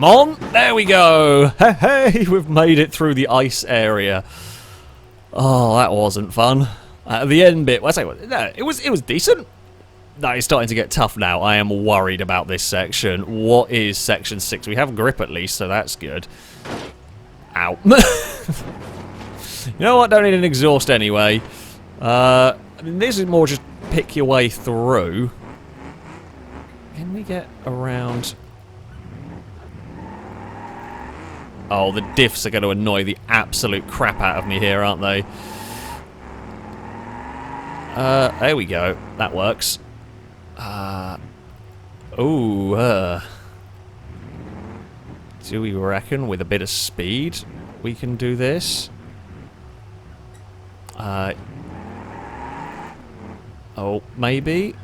Come on, there we go. Hey, we've made it through the ice area. Oh, that wasn't fun. The end bit, well, I say, no, it was decent. No, it's starting to get tough now. I am worried about this section. What is section 6? We have grip at least, so that's good. Ow. You know what? Don't need an exhaust anyway. I mean, this is more just pick your way through. Can we get around? Oh, the diffs are going to annoy the absolute crap out of me here, aren't they? There we go. That works. Do we reckon with a bit of speed we can do this? Oh, maybe.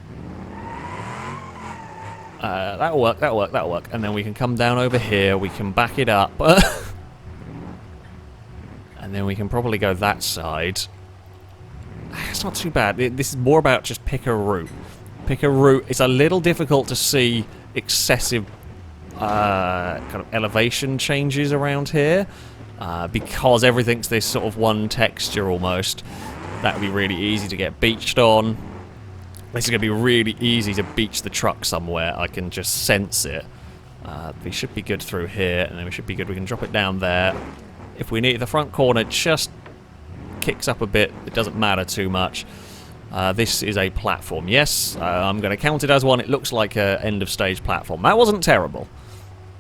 That'll work, that'll work, that'll work. And then we can come down over here, we can back it up. And then we can probably go that side. It's not too bad. This is more about just pick a route. Pick a route. It's a little difficult to see excessive kind of elevation changes around here. Because everything's this sort of one texture almost. That would be really easy to get beached on. This is going to be really easy to beach the truck somewhere. I can just sense it. We should be good through here, and then we should be good. We can drop it down there. If we need the front corner just kicks up a bit, it doesn't matter too much. This is a platform. Yes, I'm going to count it as one. It looks like a end of stage platform. That wasn't terrible.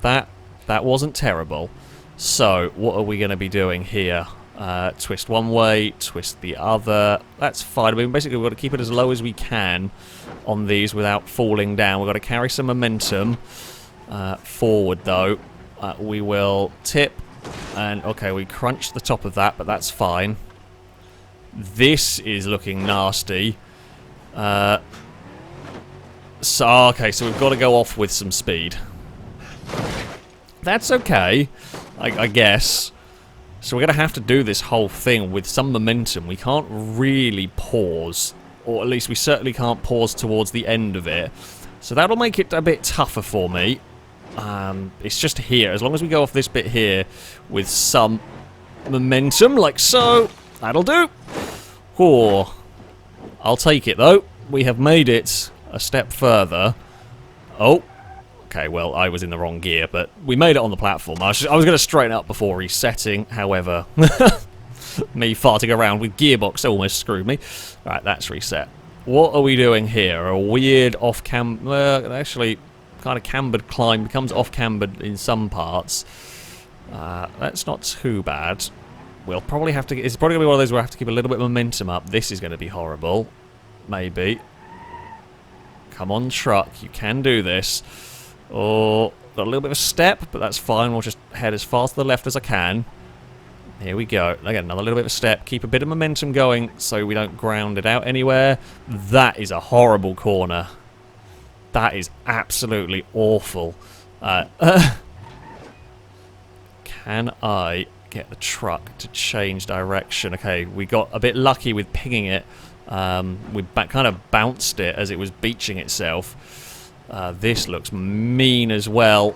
That wasn't terrible. So, what are we going to be doing here? Twist one way, twist the other. That's fine. I mean, basically, we've got to keep it as low as we can on these without falling down. We've got to carry some momentum forward, though. We will tip, and okay, we crunched the top of that, but that's fine. This is looking nasty. Okay, so we've got to go off with some speed. That's okay, I guess. So we're going to have to do this whole thing with some momentum. We can't really pause. Or at least we certainly can't pause towards the end of it. So that'll make it a bit tougher for me. It's just here. As long as we go off this bit here with some momentum, like so, that'll do. Oh, I'll take it, though. We have made it a step further. Oh. Okay, well, I was in the wrong gear, but we made it on the platform. I was going to straighten up before resetting, however, me farting around with gearbox almost screwed me. Right, that's reset. What are we doing here? A weird actually, kind of cambered climb, becomes off-cambered in some parts. That's not too bad. We'll probably have to, it's probably going to be one of those where I have to keep a little bit of momentum up. This is going to be horrible. Maybe. Come on, truck, you can do this. Oh, got a little bit of a step, but that's fine. We'll just head as far to the left as I can. Here we go. Again, another little bit of a step. Keep a bit of momentum going so we don't ground it out anywhere. That is a horrible corner. That is absolutely awful. Can I get the truck to change direction? Okay, we got a bit lucky with pinging it. We kind of bounced it as it was beaching itself. This looks mean as well,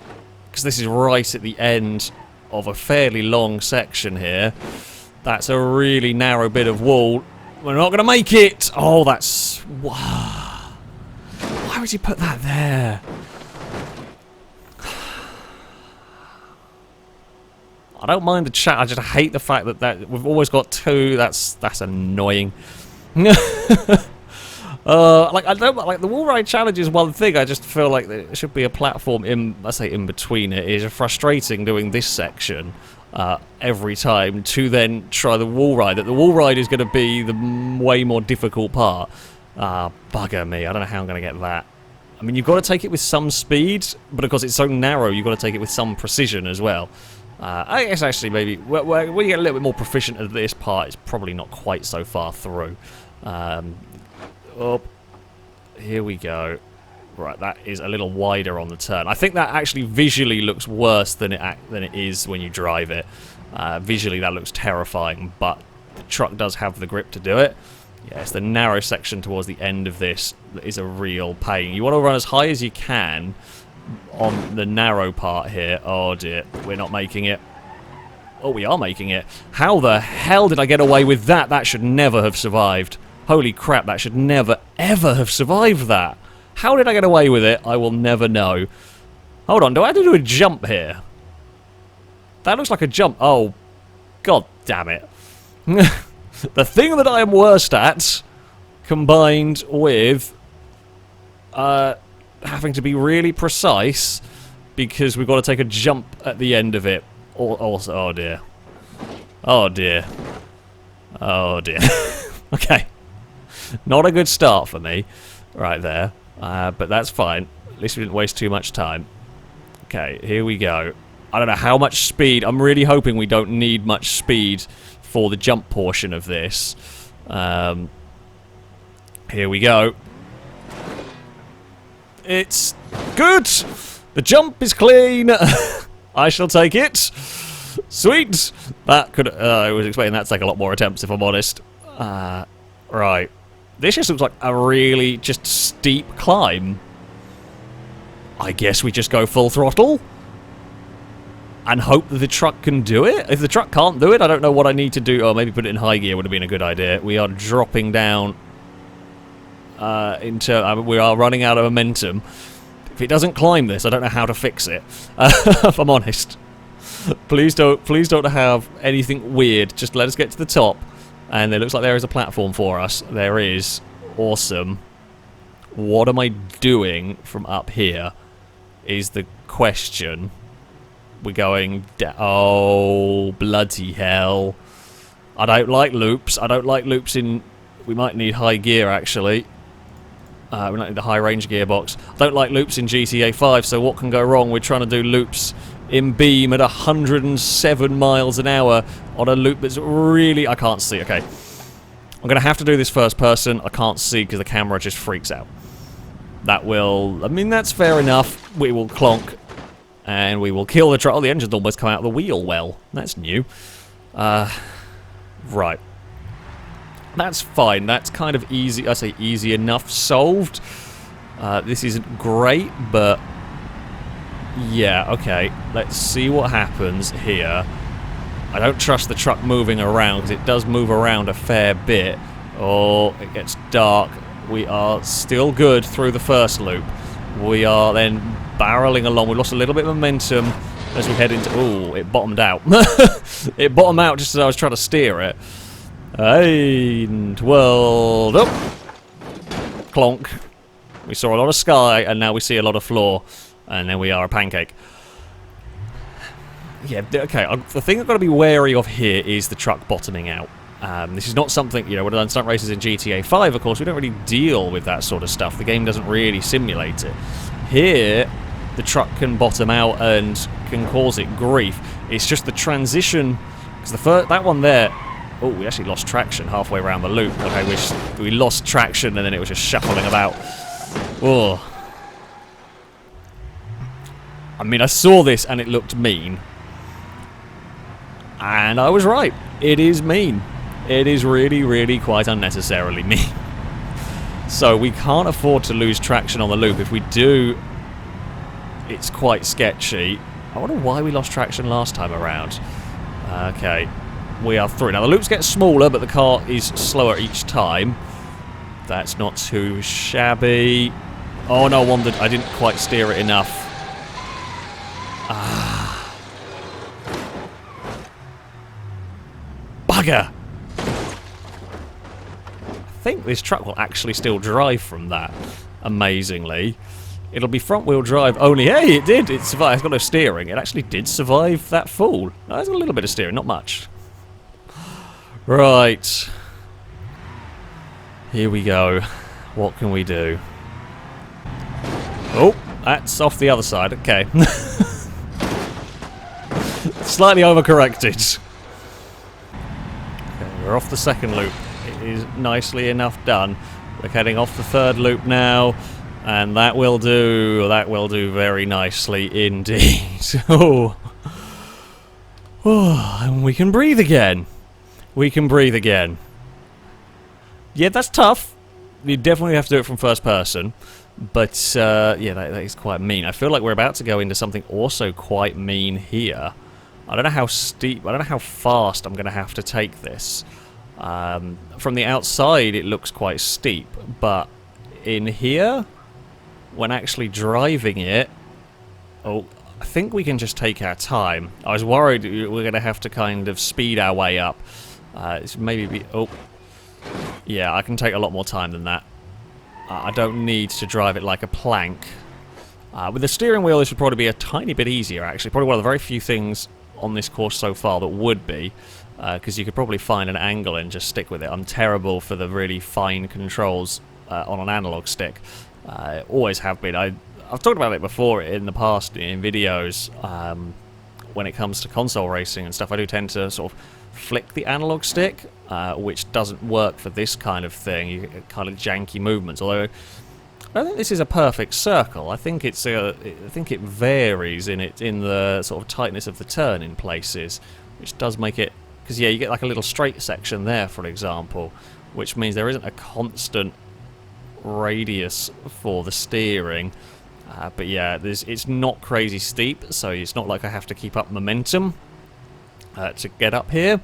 because this is right at the end of a fairly long section here. That's a really narrow bit of wall. We're not going to make it! Oh, that's... Wow. Why would you put that there? I don't mind the chat, I just hate the fact that we've always got two. That's annoying. I don't like the wall ride challenge is one thing. I just feel like there should be a platform in between it. It's frustrating doing this section every time to then try the wall ride. That the wall ride is going to be the way more difficult part. Bugger me. I don't know how I'm going to get that. I mean, you've got to take it with some speed, but of course it's so narrow, you've got to take it with some precision as well. I guess actually maybe when you get a little bit more proficient at this part, it's probably not quite so far through. Up. Here we go. Right, that is a little wider on the turn. I think that actually visually looks worse than it is when you drive it. Visually that looks terrifying, but the truck does have the grip to do it. Yes, the narrow section towards the end of this is a real pain. You want to run as high as you can, on the narrow part here. Oh dear, we're not making it. Oh, we are making it. How the hell did I get away with that? That should never have survived. Holy crap, that should never, ever have survived that. How did I get away with it? I will never know. Hold on, do I have to do a jump here? That looks like a jump. Oh, god damn it. The thing that I am worst at, combined with having to be really precise, because we've got to take a jump at the end of it. Also, oh dear. Oh dear. Oh dear. Okay. Not a good start for me. Right there. But that's fine. At least we didn't waste too much time. Okay, here we go. I don't know how much speed. I'm really hoping we don't need much speed for the jump portion of this. Here we go. It's good! The jump is clean! I shall take it. Sweet! That could... I was expecting that to take a lot more attempts, if I'm honest. Right. This just looks like a really just steep climb. I guess we just go full throttle? And hope that the truck can do it? If the truck can't do it, I don't know what I need to do. Oh, maybe put it in high gear would have been a good idea. We are dropping down we are running out of momentum. If it doesn't climb this, I don't know how to fix it. If I'm honest. Please don't have anything weird. Just let us get to the top. And it looks like there is a platform for us. There is. Awesome. What am I doing from up here is the question. We're going down. Oh, bloody hell. I don't like loops. I don't like loops in... We might need high gear, actually. We might need a high range gearbox. I don't like loops in GTA 5, so what can go wrong? We're trying to do loops in Beam at 107 miles an hour on a loop that's really... I can't see. Okay. I'm going to have to do this first person. I can't see because the camera just freaks out. That will... I mean, that's fair enough. We will clonk. And we will kill the truck. Oh, the engine's almost come out of the wheel well. That's new. Right. That's fine. That's kind of easy. I say easy enough solved. This isn't great, but... Yeah, okay. Let's see what happens here. I don't trust the truck moving around, because it does move around a fair bit. Oh, it gets dark. We are still good through the first loop. We are then barreling along. We lost a little bit of momentum as we head into... Ooh, it bottomed out. It bottomed out just as I was trying to steer it. And, well... Oh. Clonk. We saw a lot of sky, and now we see a lot of floor. And then we are a pancake. Yeah, okay. The thing I've got to be wary of here is the truck bottoming out. This is not something, you know, when I've done stunt races in GTA 5, of course, we don't really deal with that sort of stuff. The game doesn't really simulate it. Here, the truck can bottom out and can cause it grief. It's just the transition, because that one there... Oh, we actually lost traction halfway around the loop. Okay, we lost traction and then it was just shuffling about. Oh. I mean, I saw this and it looked mean. And I was right. It is mean. It is really, really quite unnecessarily mean. So we can't afford to lose traction on the loop. If we do, it's quite sketchy. I wonder why we lost traction last time around. Okay. We are through. Now, the loops get smaller, but the car is slower each time. That's not too shabby. Oh, no wonder I didn't quite steer it enough. Ah. Bugger! I think this truck will actually still drive from that, amazingly. It'll be front-wheel drive only. Hey, it did! It survived. It's got no steering. It actually did survive that fall. No, it's got a little bit of steering, not much. Right. Here we go. What can we do? Oh, that's off the other side. Okay. Slightly overcorrected. Okay, we're off the second loop. It is nicely enough done. We're heading off the third loop now. And that will do. That will do very nicely indeed. Oh. Oh, and we can breathe again. We can breathe again. Yeah, that's tough. you definitely have to do it from first person. But, yeah, that is quite mean. I feel like we're about to go into something also quite mean here. I don't know how steep, I don't know how fast I'm going to have to take this. From the outside, it looks quite steep, but in here, when actually driving it, oh, I think we can just take our time. I was worried we're going to have to kind of speed our way up. It's maybe be, oh, yeah, I can take a lot more time than that. I don't need to drive it like a plank. With the steering wheel, this would probably be a tiny bit easier, actually. Probably one of the very few things on this course so far that would be, because you could probably find an angle and just stick with it. I'm terrible for the really fine controls on an analog stick. Always have been. I've talked about it before in the past in videos. When it comes to console racing and stuff, I do tend to sort of flick the analog stick, which doesn't work for this kind of thing. You get kind of janky movements. Although I don't think this is a perfect circle. I think it's I think it varies in the sort of tightness of the turn in places, which does make it, because yeah, you get like a little straight section there, for example, which means there isn't a constant radius for the steering. But yeah, it's not crazy steep, so it's not like I have to keep up momentum to get up here.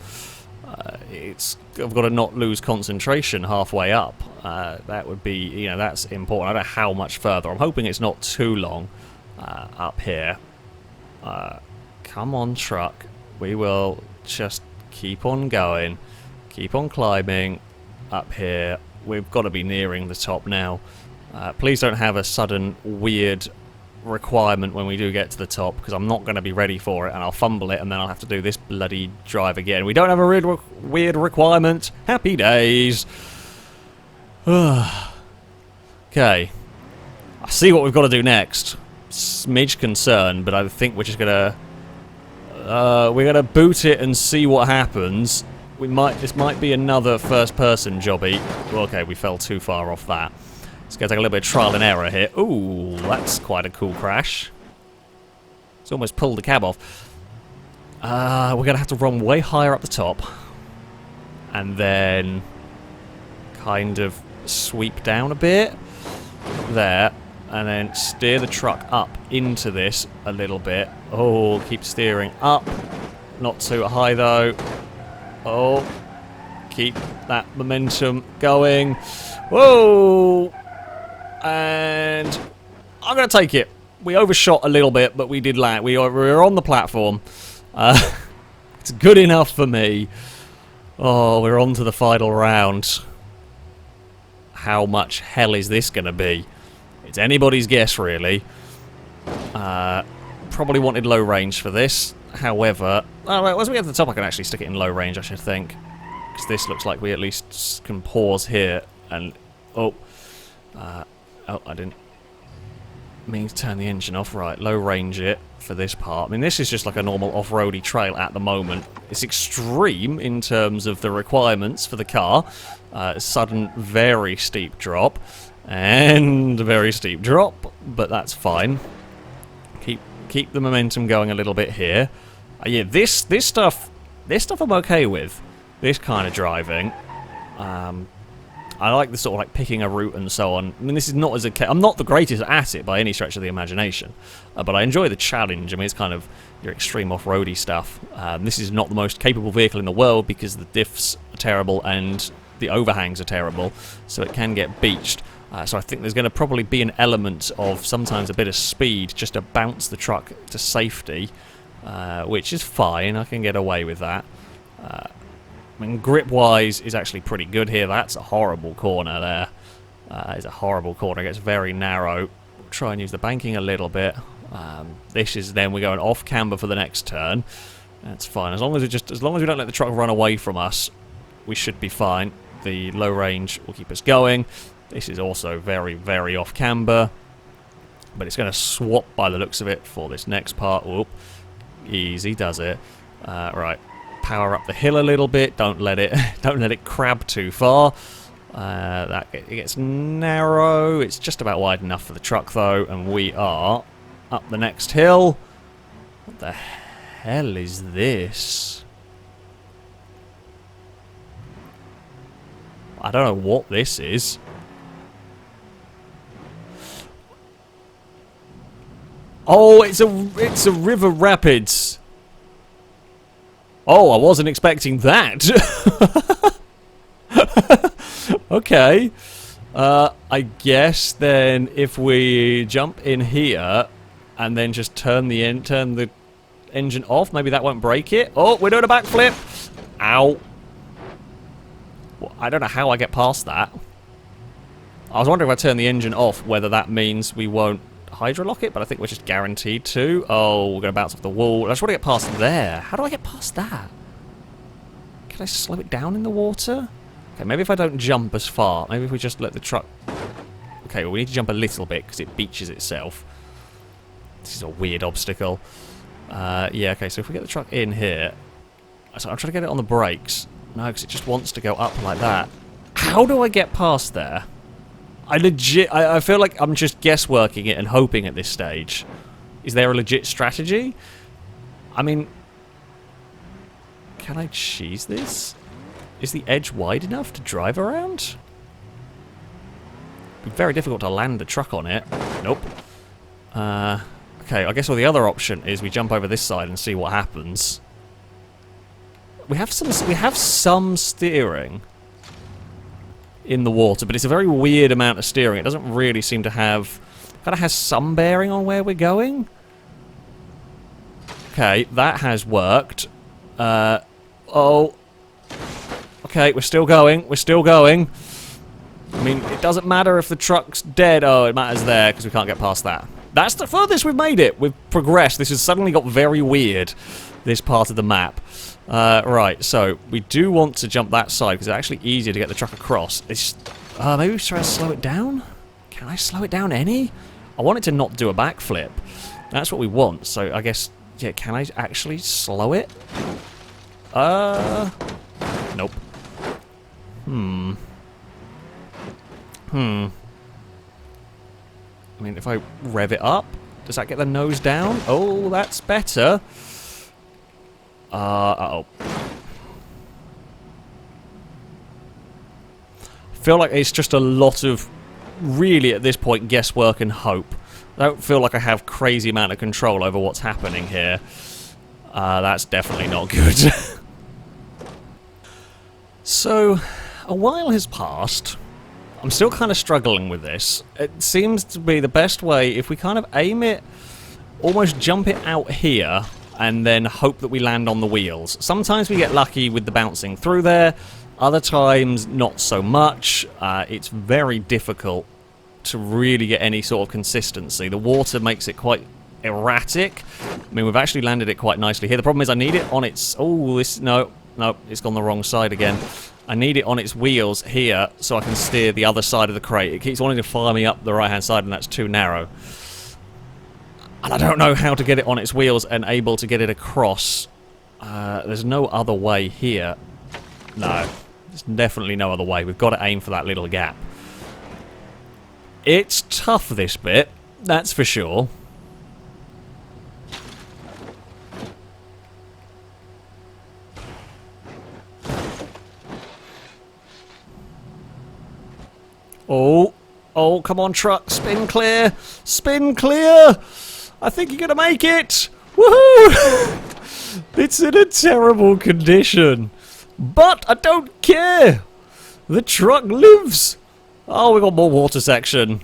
I've got to not lose concentration halfway up. That would be, you know, that's important. I don't know how much further. I'm hoping it's not too long up here. Come on, truck. We will just keep on going. Keep on climbing up here. We've got to be nearing the top now. Please don't have a sudden weird requirement when we do get to the top, because I'm not going to be ready for it and I'll fumble it and then I'll have to do this bloody drive again. We don't have a weird requirement. Happy days. Okay. I see what we've got to do next. Smidge concerned, but I think we're just going to boot it and see what happens. This might be another first person jobby. Well, okay, we fell too far off that. It's going to take a little bit of trial and error here. Ooh, that's quite a cool crash. It's almost pulled the cab off. We're going to have to run way higher up the top. And then kind of sweep down a bit. There. And then steer the truck up into this a little bit. Oh, keep steering up. Not too high though. Oh, keep that momentum going. Whoa! And I'm going to take it. We overshot a little bit, but we did land. We were on the platform. It's good enough for me. Oh, we're on to the final round. How much hell is this going to be? It's anybody's guess, really. Probably wanted low range for this. However, once we get to the top, I can actually stick it in low range, I should think. Because this looks like we at least can pause here. And, oh, I didn't mean to turn the engine off. Right, low range it for this part. I mean, this is just like a normal off-roady trail at the moment. It's extreme in terms of the requirements for the car. Sudden, very steep drop. And a very steep drop, but that's fine. Keep the momentum going a little bit here. Yeah, this stuff I'm okay with. This kind of driving. I like the sort of like picking a route and so on. I mean, this is not as I'm not the greatest at it by any stretch of the imagination, but I enjoy the challenge. I mean, it's kind of your extreme off-roady stuff. This is not the most capable vehicle in the world because the diffs are terrible and the overhangs are terrible, so it can get beached. So I think there's going to probably be an element of sometimes a bit of speed just to bounce the truck to safety, which is fine. I can get away with that. I mean, grip-wise is actually pretty good here. That's a horrible corner there. It's a horrible corner. It gets very narrow. We'll try and use the banking a little bit. This is then we're going off camber for the next turn. That's fine. As long as we don't let the truck run away from us, we should be fine. The low range will keep us going. This is also very, very off camber, but it's going to swap by the looks of it for this next part. Whoop, easy does it. Right, power up the hill a little bit. Don't let it crab too far. It gets narrow. It's just about wide enough for the truck though, and we are up the next hill. What the hell is this? I don't know what this is. Oh, it's a river rapids. Oh, I wasn't expecting that. Okay. I guess then if we jump in here and then just turn the engine off, maybe that won't break it. Oh, we're doing a backflip. Ow. Well, I don't know how I get past that. I was wondering if I turn the engine off, whether that means we won't hydrolock it, but I think we're just guaranteed to. Oh, we're going to bounce off the wall. I just want to get past there. How do I get past that? Can I slow it down in the water? Okay, maybe if I don't jump as far. Maybe if we just let the truck... Okay, well, we need to jump a little bit because it beaches itself. This is a weird obstacle. Yeah, okay, so if we get the truck in here... So I'm trying to get it on the brakes. No, because it just wants to go up like that. How do I get past there? I feel like I'm just guessworking it and hoping at this stage. Is there a legit strategy? I mean... Can I cheese this? Is the edge wide enough to drive around? It'd be very difficult to land the truck on it. Nope. Okay, I guess the other option is we jump over this side and see what happens. We have some steering in the water, but it's a very weird amount of steering. It doesn't really seem to have... Kind of has some bearing on where we're going. Okay, that has worked. Oh. Okay, we're still going. We're still going. I mean, it doesn't matter if the truck's dead. Oh, it matters there because we can't get past that. That's the furthest we've made it. We've progressed. This has suddenly got very weird, this part of the map. Right, so we do want to jump that side because it's actually easier to get the truck across. It's maybe we try to slow it down? Can I slow it down any? I want it to not do a backflip. That's what we want. So I guess, yeah, can I actually slow it? Nope. I mean, if I rev it up, does that get the nose down? Oh, that's better. Uh-oh. I feel like it's just a lot of, really at this point, guesswork and hope. I don't feel like I have crazy amount of control over what's happening here. That's definitely not good. So, a while has passed. I'm still kind of struggling with this. It seems to be the best way if we kind of aim it, almost jump it out here, and then hope that we land on the wheels. Sometimes we get lucky with the bouncing through there, other times not so much. It's very difficult to really get any sort of consistency. The water makes it quite erratic. I mean, we've actually landed it quite nicely here. The problem is I need it on its... Oh, this... No, it's gone the wrong side again. I need it on its wheels here so I can steer the other side of the crate. It keeps wanting to fire me up the right-hand side, and that's too narrow. And I don't know how to get it on its wheels and able to get it across. There's no other way here. No, there's definitely no other way. We've got to aim for that little gap. It's tough, this bit. That's for sure. Oh, come on, truck. Spin clear. Spin clear. I think you're going to make it. Woohoo! It's in a terrible condition. But I don't care. The truck lives. Oh, we got more water section.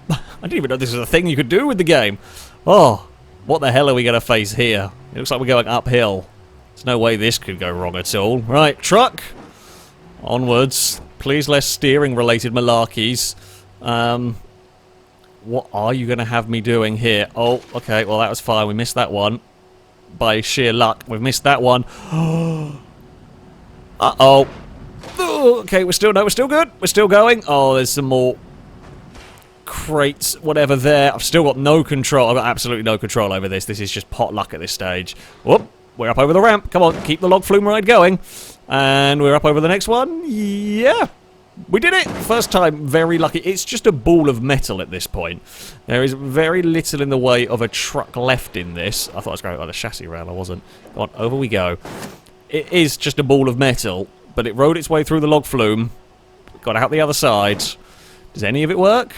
I didn't even know this was a thing you could do with the game. Oh, what the hell are we going to face here? It looks like we're going uphill. There's no way this could go wrong at all. Right, truck. Onwards. Please, less steering-related malarkeys. What are you going to have me doing here? Oh, okay, well, that was fine. We missed that one. By sheer luck, we've missed that one. Uh-oh. Okay, we're still good. We're still going. Oh, there's some more crates, whatever there. I've still got no control. I've got absolutely no control over this. This is just pot luck at this stage. Whoop. We're up over the ramp. Come on, keep the log flume ride going. And we're up over the next one. Yeah. We did it! First time, very lucky. It's just a ball of metal at this point. There is very little in the way of a truck left in this. I thought I was going by the chassis rail, I wasn't. Come on, over we go. It is just a ball of metal, but it rode its way through the log flume. Got out the other side. Does any of it work?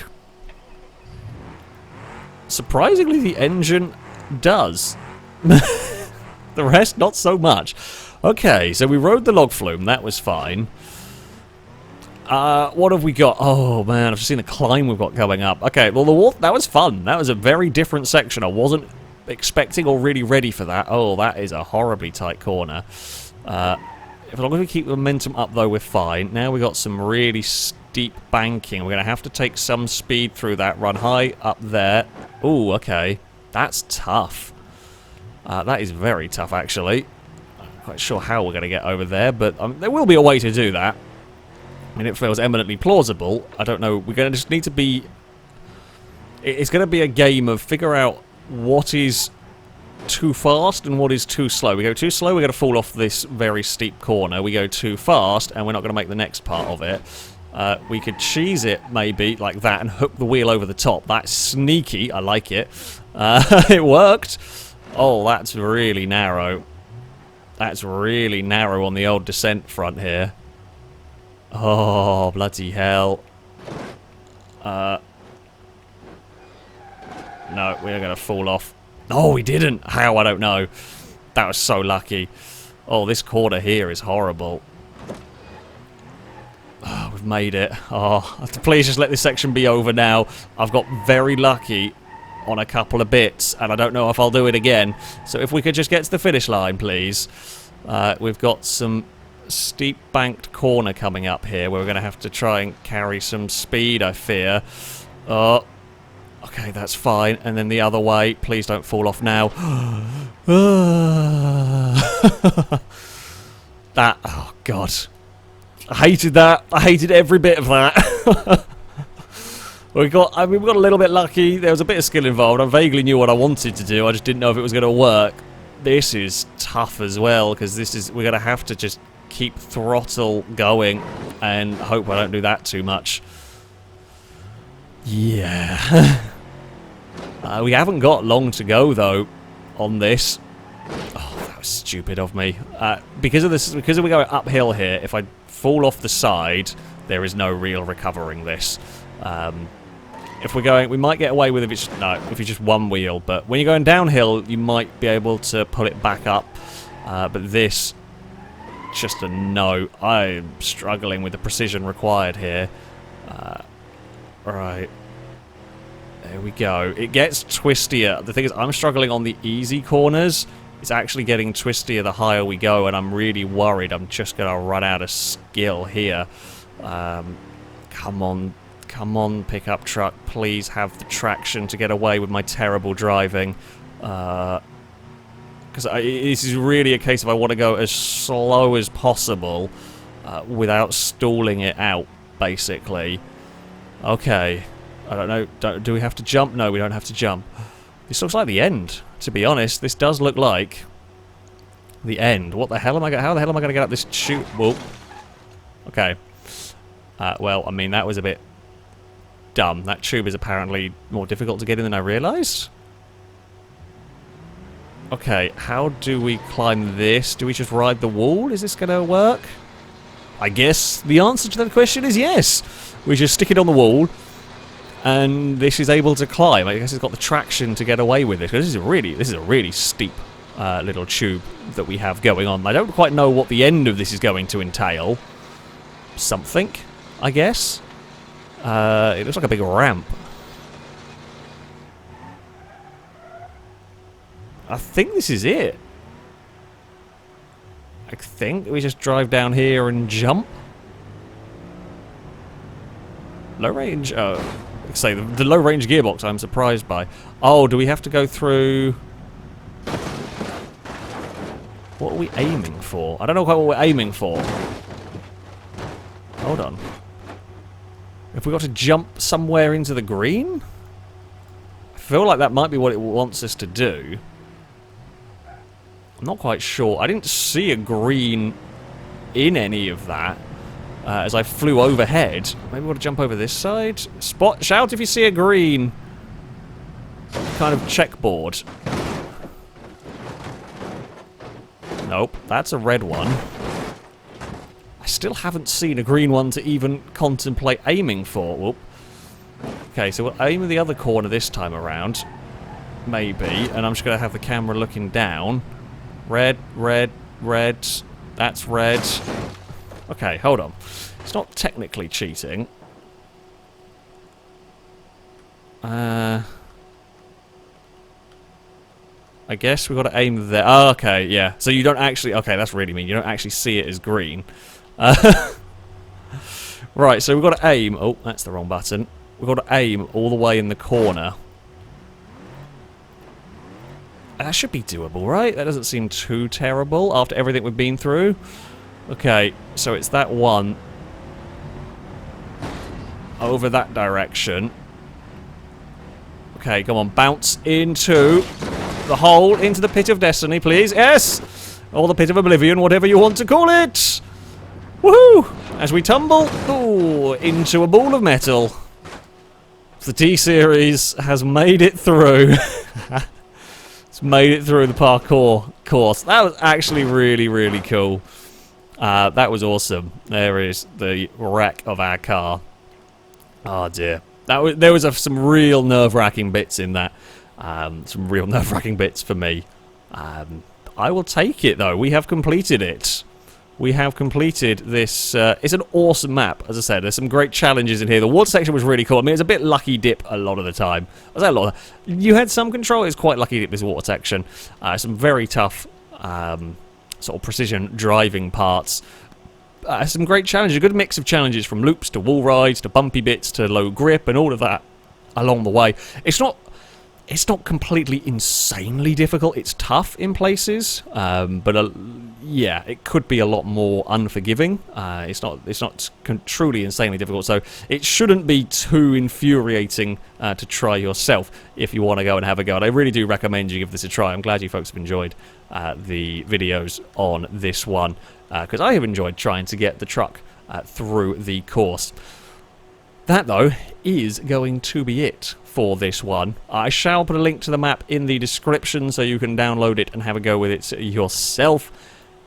surprisingly, the engine does. The rest, not so much. Okay, so we rode the log flume. That was fine. What have we got? Oh, man, I've just seen the climb we've got going up. Okay, well, the wall, that was fun. That was a very different section. I wasn't expecting or really ready for that. Oh, that is a horribly tight corner. As long as we keep the momentum up, though, we're fine. Now we've got some really steep banking. We're going to have to take some speed through that. Run high up there. Ooh, okay. That's tough. That is very tough, actually. I'm not quite sure how we're going to get over there, but there will be a way to do that. I mean, it feels eminently plausible. I don't know. We're going to just need to be... It's going to be a game of figure out what is too fast and what is too slow. We go too slow, we're going to fall off this very steep corner. We go too fast, and we're not going to make the next part of it. We could cheese it, maybe, like that, and hook the wheel over the top. That's sneaky. I like it. It worked. Oh, that's really narrow. That's really narrow on the old descent front here. Oh, bloody hell. No, we're going to fall off. Oh, we didn't. How? I don't know. That was so lucky. Oh, this corner here is horrible. Oh, we've made it. Oh, please just let this section be over now. I've got very lucky on a couple of bits, and I don't know if I'll do it again. So if we could just get to the finish line, please. We've got some steep banked corner coming up here where we're going to have to try and carry some speed, I fear. Oh, okay, that's fine. And then the other way. Please don't fall off now. That, oh god. I hated that. I hated every bit of that. we got a little bit lucky. There was a bit of skill involved. I vaguely knew what I wanted to do. I just didn't know if it was going to work. This is tough as well, because we're going to have to just keep throttle going and hope I don't do that too much. Yeah. We haven't got long to go, though, on this. Oh, that was stupid of me. Because we're going uphill here, if I fall off the side, there is no real recovering this. If we're going, we might get away with if it's just one wheel, but when you're going downhill, you might be able to pull it back up. But this, just a no. I'm struggling with the precision required here. Right. There we go. It gets twistier. The thing is, I'm struggling on the easy corners. It's actually getting twistier the higher we go, and I'm really worried I'm just going to run out of skill here. Come on, pickup truck. Please have the traction to get away with my terrible driving. Because this is really a case of I want to go as slow as possible without stalling it out, basically. Okay. I don't know. Do we have to jump? No, we don't have to jump. This looks like the end, to be honest. This does look like the end. What the hell am I going? How the hell am I going to get up this chute? Whoa. Okay. Well, I mean, that was a bit dumb. That tube is apparently more difficult to get in than I realised. Okay, how do we climb this? Do we just ride the wall? Is this going to work? I guess the answer to that question is yes. We just stick it on the wall. And this is able to climb. I guess it's got the traction to get away with it. This is a really steep little tube that we have going on. I don't quite know what the end of this is going to entail. Something, I guess. It looks like a big ramp. I think this is it. I think we just drive down here and jump. Low range. Oh. Say the low range gearbox I'm surprised by. Oh, do we have to go through? What are we aiming for? I don't know quite what we're aiming for. Hold on. Have we got to jump somewhere into the green? I feel like that might be what it wants us to do. I'm not quite sure. I didn't see a green in any of that. As I flew overhead. Maybe we want to jump over this side. Shout if you see a green kind of checkboard. Nope, that's a red one. I still haven't seen a green one to even contemplate aiming for. Whoop. Okay, so we'll aim at the other corner this time around. maybe, and I'm just going to have the camera looking down. Red, red, red. That's red. Okay, hold on. It's not technically cheating. I guess we've got to aim there. Oh, okay, yeah. So you don't actually... Okay, that's really mean. You don't actually see it as green. Right, so we've got to aim... Oh, that's the wrong button. We've got to aim all the way in the corner. That should be doable, right? That doesn't seem too terrible after everything we've been through. Okay, so it's that one. Over that direction. Okay, come on, bounce into the hole, into the pit of destiny, please. Yes! Or the pit of oblivion, whatever you want to call it. Woohoo! As we tumble, ooh, into a ball of metal. The T-Series has made it through. It's made it through the parkour course. That was actually really, really cool. That was awesome. There is the wreck of our car. Oh dear. There was some real nerve-wracking bits in that. Some real nerve-wracking bits for me. I will take it though. We have completed it. We have completed this. It's an awesome map, as I said. There's some great challenges in here. The water section was really cool. I mean, it's a bit lucky dip a lot of the time. I say a lot. You had some control. It's quite lucky dip, this water section. Some very tough sort of precision driving parts. Some great challenges. A good mix of challenges from loops to wall rides to bumpy bits to low grip and all of that along the way. It's not completely insanely difficult. It's tough in places, but yeah, it could be a lot more unforgiving. It's not truly insanely difficult, so it shouldn't be too infuriating to try yourself if you want to go and have a go. And I really do recommend you give this a try. I'm glad you folks have enjoyed the videos on this one, because I have enjoyed trying to get the truck through the course. That, though, is going to be it for this one. I shall put a link to the map in the description so you can download it and have a go with it yourself.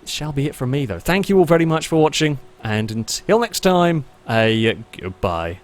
It shall be it from me, though. Thank you all very much for watching, and until next time, goodbye.